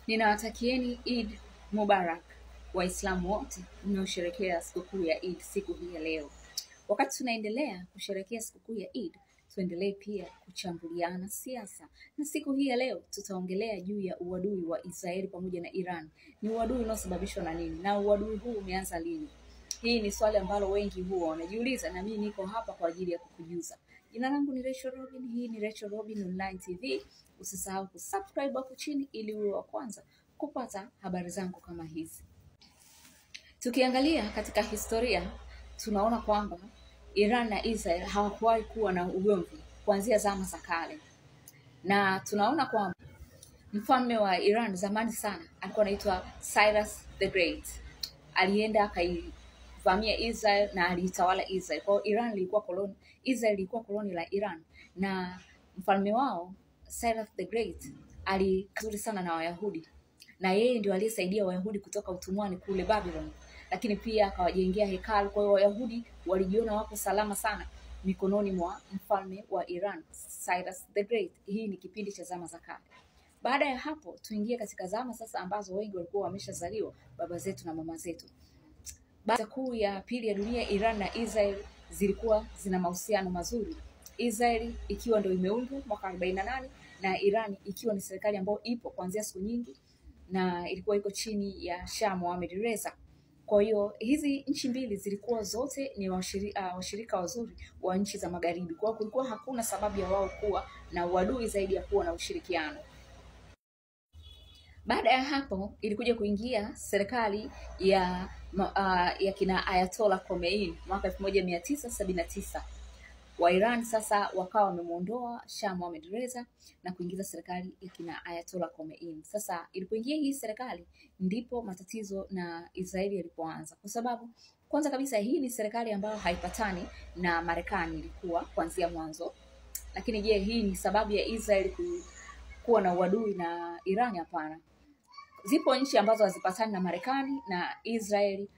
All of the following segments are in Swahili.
Ninawatakieni Eid Mubarak Waislamu wote mnaosherehekea sikukuu ya Eid siku hii ya leo. Wakati tunaendelea kusherehekea sikukuu ya Eid, tuendelee pia kuchambuliana siasa. Na siku hii ya leo tutaongelea juu ya uadui wa Israeli pamoja na Iran. Ni uadui unaosababishwa na nini? Na uadui huu umeanza lini? Hii ni swali ambalo wengi huwa wanajiuliza, na mimi niko hapa kwa ajili ya kukujuza. Jina langu ni Rachel Robin, hii ni Rachel Robin Online TV. Usisahau kusubscribe hapo chini ili uwe wa kwanza kupata habari zangu kama hizi. Tukiangalia katika historia, tunaona kwamba Iran na Israel hawakuwahi kuwa na ugomvi kuanzia zama za kale. Na tunaona kwamba mfalme wa Iran zamani sana alikuwa anaitwa Cyrus the Great. Alienda akaivamia Israel na aliitawala Israel. Kwa Iran ilikuwa koloni, Israel ilikuwa koloni la Iran, na mfalme wao Cyrus the Great alikazuri sana na Wayahudi, na yeye ndio aliyesaidia Wayahudi kutoka utumwani kule Babylon, lakini pia akawajengea hekalu. Kwa hiyo Wayahudi walijiona wako salama sana mikononi mwa mfalme wa Iran Cyrus the Great. Hii ni kipindi cha zama za kale. Baada ya hapo tuingie katika zama sasa ambazo wengi walikuwa wameshazaliwa, baba zetu na mama zetu. Baada kuu ya pili ya dunia, Iran na Israel zilikuwa zina mahusiano mazuri. Israel ikiwa ndio imeundwa mwaka 48 na Iran ikiwa ni serikali ambayo ipo kuanzia siku nyingi na ilikuwa iko chini ya Shah Mohammad Reza. Kwa hiyo hizi nchi mbili zilikuwa zote ni washirika wazuri wa nchi za magharibi. Kwa hiyo kulikuwa hakuna sababu ya wao kuwa na uadui zaidi ya kuwa na ushirikiano. Baada ya hapo ilikuja kuingia serikali ya kina Ayatollah Khomeini mwaka 1979. Wa Iran sasa wakawa wamemuondoa Shah Mohammad Reza na kuingiza serikali ya kina Ayatollah Khomeini. Sasa ilipoingia hii serikali ndipo matatizo na Israeli yalipoanza, kwa sababu kwanza kabisa hii ni serikali ambayo haipatani na Marekani ilikuwa kuanzia mwanzo. Lakini je, hii ni sababu ya Israeli kuwa na uadui na Iran? Hapana. Zipo nchi ambazo hazipatani na Marekani na Israeli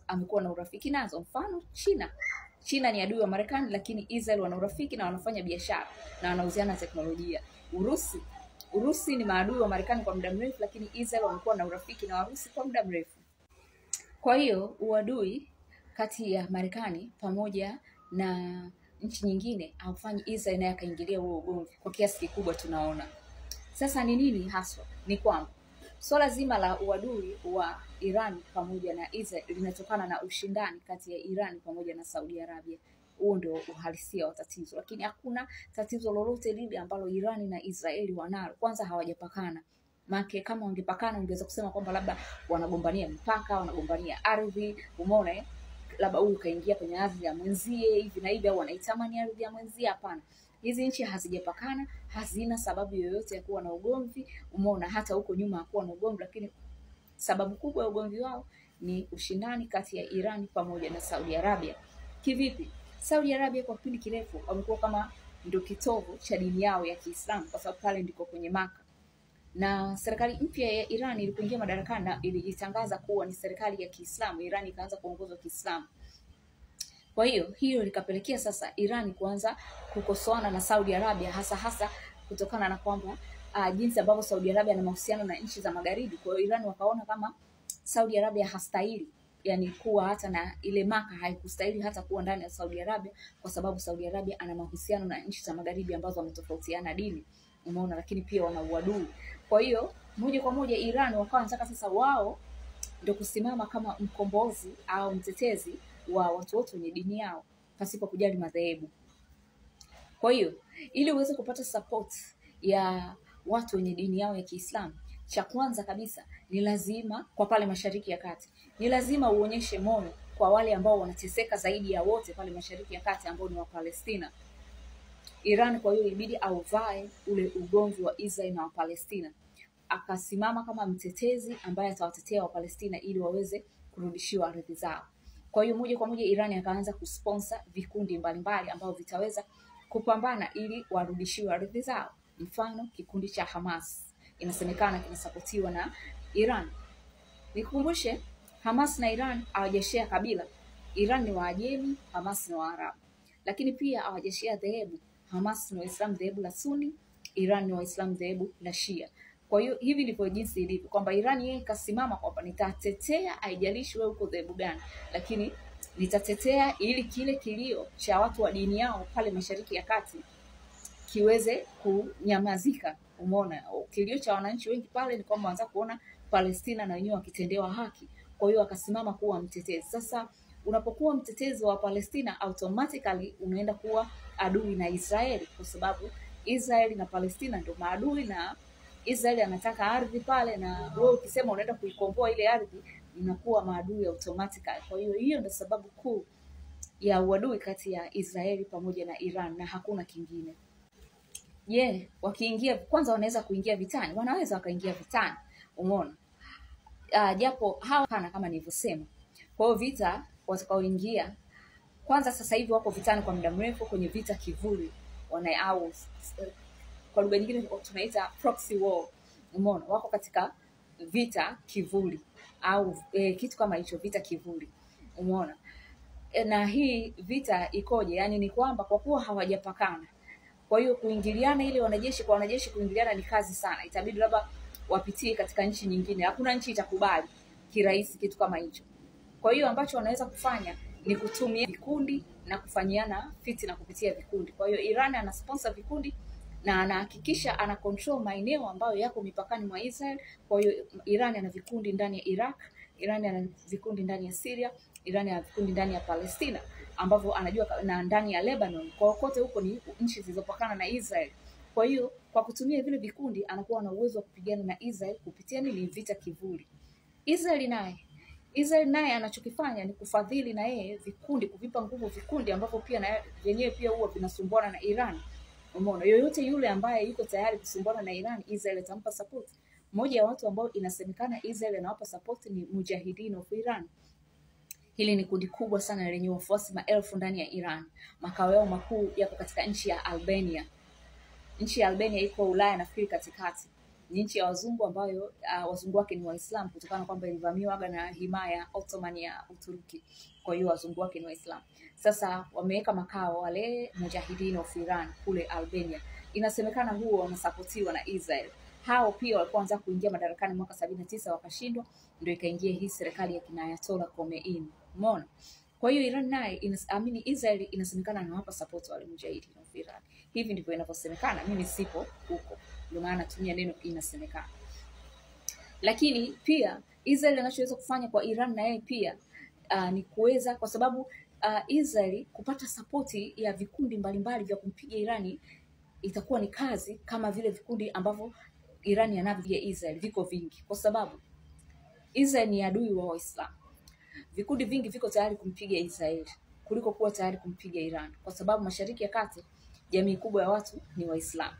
amekuwa na urafiki nazo. Mfano China ni adui wa Marekani, lakini Israel wana urafiki na wanafanya biashara na wanauziana teknolojia. Urusi ni maadui wa Marekani kwa muda mrefu, lakini Israel wamekuwa na urafiki na Warusi kwa muda mrefu. Kwa hiyo uadui kati ya Marekani pamoja na nchi nyingine haufanyi Israel naye akaingilia huo ugomvi kwa kiasi kikubwa. Tunaona sasa ni nini haswa, ni kwamba swala zima la uadui wa Iran pamoja na Israel linatokana na ushindani kati ya Iran pamoja na Saudi Arabia. Huo ndio uhalisia wa tatizo, lakini hakuna tatizo lolote lile ambalo Iran na Israeli wanalo. Kwanza hawajapakana. Maana kama wangepakana ungeweza kusema kwamba labda wanagombania mipaka, wanagombania ardhi, umeona, labda huyu kaingia kwenye ardhi ya mwenzie hivi na hivi, au wanaitamani ardhi ya mwenzie. Hapana. Hizi nchi hazijapakana, hazina sababu yoyote ya kuwa na ugomvi. Umeona hata huko nyuma hakuwa na ugomvi, lakini sababu kubwa ya ugomvi wao ni ushindani kati ya Iran pamoja na Saudi Arabia. Kivipi? Saudi Arabia kwa kipindi kirefu wamekuwa kama ndio kitovu cha dini yao ya Kiislamu, kwa sababu pale ndiko kwenye Maka. Na serikali mpya ya Iran ilipoingia madarakani na ilijitangaza kuwa ni serikali ya Kiislamu, Iran ikaanza kuongozwa Kiislamu. Kwa hiyo likapelekea sasa Iran kuanza kukosoana na Saudi Arabia, hasa kutokana na kwamba jinsi ambavyo Saudi Arabia na mahusiano na nchi za magharibi. Kwa hiyo Iran wakaona kama Saudi Arabia hastahili, yani kuwa hata na ile Maka haikustahili hata kuwa ndani ya Saudi Arabia, kwa sababu Saudi Arabia ana mahusiano na nchi za magharibi ambazo wametofautiana dini, umeona, lakini pia wana uadui. Kwa hiyo moja kwa moja Iran wakawa wanataka sasa wao ndio kusimama kama mkombozi au mtetezi wa watu wote wenye dini yao pasipo kujali madhehebu. Kwa hiyo ili uweze kupata support ya watu wenye dini yao ya Kiislamu, cha kwanza kabisa ni lazima, kwa pale Mashariki ya Kati, ni lazima uonyeshe moyo kwa wale ambao wanateseka zaidi ya wote pale Mashariki ya Kati, ambao ni wa Palestina. Iran kwa hiyo ilibidi auvae ule ugomvi wa Israel na wa Palestina, akasimama kama mtetezi ambaye atawatetea wa Palestina ili waweze kurudishiwa ardhi zao. Kwa hiyo moja kwa moja Iran akaanza kusponsor vikundi mbalimbali ambao vitaweza kupambana ili warudishiwe ardhi zao. Mfano kikundi cha Hamas inasemekana kinasapotiwa na Iran. Nikukumbushe, Hamas na Iran hawajashare kabila. Iran ni Waajemi, Hamas ni Waarabu. Lakini pia hawajashare dhehebu. Hamas ni Waislamu dhehebu la Sunni, Iran ni Waislamu dhehebu la Shia. Kwa hiyo hivi ndivyo jinsi ilivyo, kwamba Iran yeye kasimama kwamba nitatetea, haijalishi wewe uko dhehebu gani, lakini nitatetea ili kile kilio cha watu wa dini yao pale Mashariki ya Kati kiweze kunyamazika. Umeona, kilio cha wananchi wengi pale ni kwamba wanataka kuona Palestina na wenyewe wakitendewa haki. Kwa hiyo akasimama kuwa mtetezi. Sasa unapokuwa mtetezi wa Palestina, automatically unaenda kuwa adui na Israeli, kwa sababu Israeli na Palestina ndio maadui, na Israeli anataka ardhi pale, na wewe ukisema unaenda kuikomboa ile ardhi unakuwa maadui automatically. Kwa hiyo hiyo ndio sababu kuu ya uadui kati ya Israeli pamoja na Iran na hakuna kingine. Wakiingia kwanza, wanaweza kuingia vitani, wanaweza wakaingia vitani, umeona. Japo hawa kama nilivyosema. Kwa hiyo vita watakaoingia kwanza, sasa hivi wako vitani kwa muda mrefu, kwenye vita kivuli, au kwa lugha nyingine tunaita proxy war, umeona. Wako katika vita kivuli au kitu kama hicho, vita kivuli, umeona. Na hii vita ikoje? Yani ni kwamba kwa kuwa hawajapakana, kwa hiyo kuingiliana, ili wanajeshi kwa wanajeshi kuingiliana ni kazi sana, itabidi labda wapitie katika nchi nyingine. Hakuna nchi itakubali kirahisi kitu kama hicho. Kwa hiyo ambacho wanaweza kufanya ni kutumia vikundi na kufanyiana fitina kupitia vikundi. Kwa hiyo Iran ana sponsor vikundi na anahakikisha ana control maeneo ambayo yako mipakani mwa Israel. Kwa hiyo Iran ana vikundi ndani ya Iraq, Iran ana vikundi ndani ya Syria, Iran ana vikundi ndani ya Palestina ambavyo anajua, na ndani ya Lebanon. Kwa kote huko ni nchi zilizopakana na Israel. Kwa hiyo kwa kutumia vile vikundi anakuwa na uwezo wa kupigana na Israel kupitia nini? Vita kivuli. Israel naye anachokifanya ni kufadhili na yeye vikundi, kuvipa nguvu vikundi ambavyo pia na yenyewe pia huwa vinasumbuana na Iran. Umeona, yoyote yule ambaye yuko tayari kusumbuana na Iran, Israel atampa support. Mmoja ya watu ambao inasemekana Israel anawapa support ni Mujahideen of Iran. Hili ni kundi kubwa sana lenye wafuasi maelfu ndani ya Iran. Makao yao makuu yako katika nchi ya Albania. Nchi ya Albania iko Ulaya, nafikiri katikati. Ni nchi ya wazungu ambayo wazungu wake ni Waislamu, kutokana kwamba ilivamiwa na himaya Ottoman ya Uturuki. Kwa hiyo wazungu wake ni Waislamu. Sasa wameweka makao wale Mujahideen of Iran kule Albania. Inasemekana huo wanasapotiwa na Israel. Hao pia walikuwa wanataka kuingia madarakani mwaka 79 wakashindwa, ndio ikaingia hii serikali ya kina Ayatollah Khomeini. Umeona? Kwa hiyo Iran naye inaamini Israel, inasemekana anawapa support wale Mujahideen of Iran. Hivi ndivyo inavyosemekana, mimi sipo huko, ndio maana natumia neno inasemekana. Lakini pia Israel anachoweza kufanya kwa Iran na yeye pia ni kuweza, kwa sababu Israel kupata sapoti ya vikundi mbalimbali vya kumpiga Irani itakuwa ni kazi, kama vile vikundi ambavyo Irani yanavyo Israel viko vingi, kwa sababu Israel ni adui wa Waislamu. Vikundi vingi viko tayari kumpiga Israeli kuliko kuwa tayari kumpiga Iran, kwa sababu Mashariki ya Kati jamii kubwa ya watu ni Waislamu.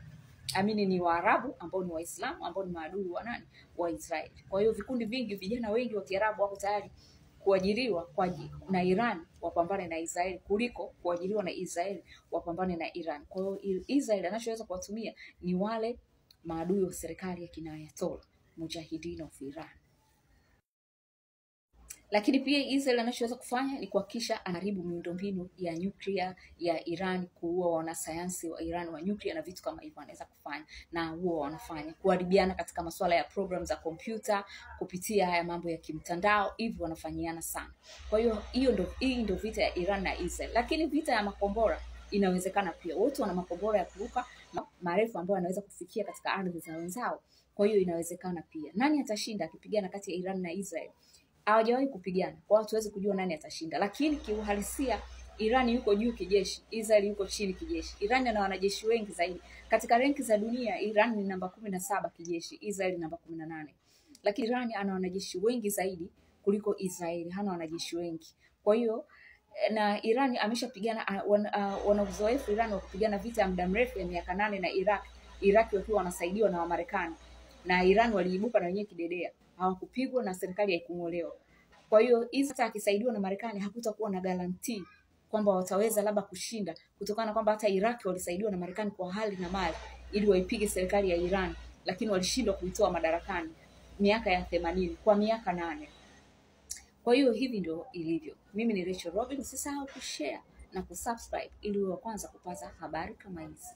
Ni Waarabu ambao ni Waislamu ambao ni maadui wa nani? Wa Israeli. Kwa hiyo vikundi vingi, vijana wengi wa Kiarabu wako tayari kuajiriwa na Iran wapambane na Israeli kuliko kuajiriwa na Israeli wapambane na Iran. Kwa hiyo Israeli anachoweza kuwatumia ni wale maadui wa serikali ya kina Ayatollah Mujahideen of Iran. Lakini pia Israel anachoweza kufanya ni kuhakikisha anaharibu miundombinu ya nyuklia ya Iran, kuua wanasayansi wa Iran wa nyuklia na vitu kama hivyo anaweza kufanya, na huo wanafanya kuharibiana katika masuala ya program za kompyuta kupitia haya mambo ya kimtandao, hivyo wanafanyiana sana. Kwa hiyo hii ndio vita ya Iran na Israel. Lakini vita ya makombora inawezekana pia. Wote wana makombora ya kuruka marefu ambayo yanaweza kufikia katika ardhi za wenzao. Kwa hiyo inawezekana pia. Nani atashinda akipigana kati ya Iran na Israel? Hawajawahi kupigana, kwa hiyo tuwezi kujua nani atashinda. Lakini kiuhalisia Iran yuko juu kijeshi, Israel yuko chini kijeshi. Iran ana wanajeshi wengi zaidi. Katika renki za dunia Iran ni namba 17 kijeshi, Israel namba 18. Lakini Iran ana wanajeshi wengi zaidi kuliko Israel, hana wanajeshi wengi. Kwa hiyo na Iran ameshapigana, wana uzoefu Iran wa kupigana vita ya muda mrefu ya miaka 8 na Iraq wakiwa wanasaidiwa na Wamarekani. Na Iran waliibuka na wenyewe kidedea, hawakupigwa na serikali haikung'olewa. Kwa hiyo Israel akisaidiwa na Marekani hakutakuwa na guarantee kwamba wataweza labda kushinda, kutokana kwamba hata Iraq walisaidiwa na Marekani kwa hali na mali ili waipige serikali ya Iran, lakini walishindwa kuitoa madarakani miaka ya 80 kwa miaka 8. Kwa hiyo hivi ndio ilivyo. Mimi ni Rachel Robin, usisahau kushare na kusubscribe ili uwe wa kwanza kupata habari kama hizi.